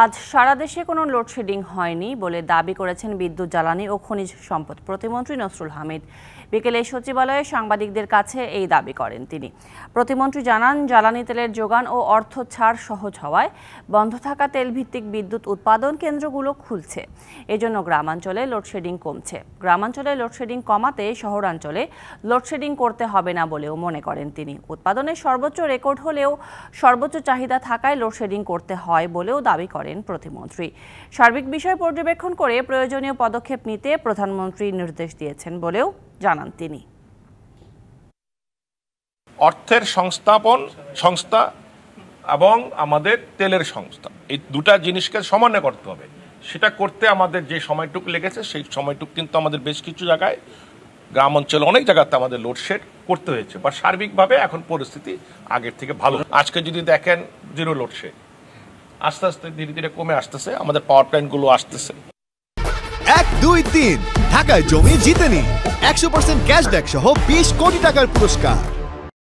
আজ সারা দেশে কোনো লোডশেডিং হয়নি বলে দাবি করেছেন বিদ্যুৎ জ্বালানি ও খনিজ সম্পদ প্রতিমন্ত্রী নসরুল হামিদ। বিকেলে সচিবালয়ে সাংবাদিকদের কাছে এই দাবি করেন তিনি। প্রতিমন্ত্রী জানান, জ্বালানি তেলের যোগান ও অর্থ ছাড় সহজ হওয়ায় বন্ধ থাকা তেলভিত্তিক বিদ্যুৎ উৎপাদন কেন্দ্রগুলো খুলছে। এজন্য গ্রামাঞ্চলে লোডশেডিং কমছে। গ্রামাঞ্চলে লোডশেডিং কমাতে শহরাঞ্চলে লোডশেডিং করতে হবে না বলেও মনে করেন তিনি। উৎপাদনের সর্বোচ্চ রেকর্ড হলেও সর্বোচ্চ চাহিদা থাকায় লোডশেডিং করতে হয় বলেও দাবি করেন প্রতিমন্ত্রী। সার্বিক বিষয় পর্যবেক্ষণ করে প্রয়োজনীয় পদক্ষেপ নিতে প্রধানমন্ত্রী নির্দেশ দিয়েছেন বলেও জানান তিনি। অর্থের সংস্থা এবং আমাদের তেলের সংস্থা, এই দুটা জিনিসকে সমন্বয় করতে হবে। সেটা করতে আমাদের যে সময়টুকু লেগেছে সেই সময়টুকু কিন্তু আমাদের বেশ কিছু জায়গায়, গ্রাম অঞ্চলে অনেক জায়গাতে আমাদের লোডশেড করতে হয়েছে, বা সার্বিকভাবে এখন পরিস্থিতি আগের থেকে ভালো। আজকে যদি দেখেন জিরো লোডশেড, আস্তে আস্তে ধীরে ধীরে কমে আসতেছে, আমাদের পাওয়ার প্ল্যান্টগুলো আসতেছে। 1, 2, 3 ঢাকায় জমি জিতে নিন 100% ক্যাশব্যাক সহ 20 কোটি টাকার পুরস্কার।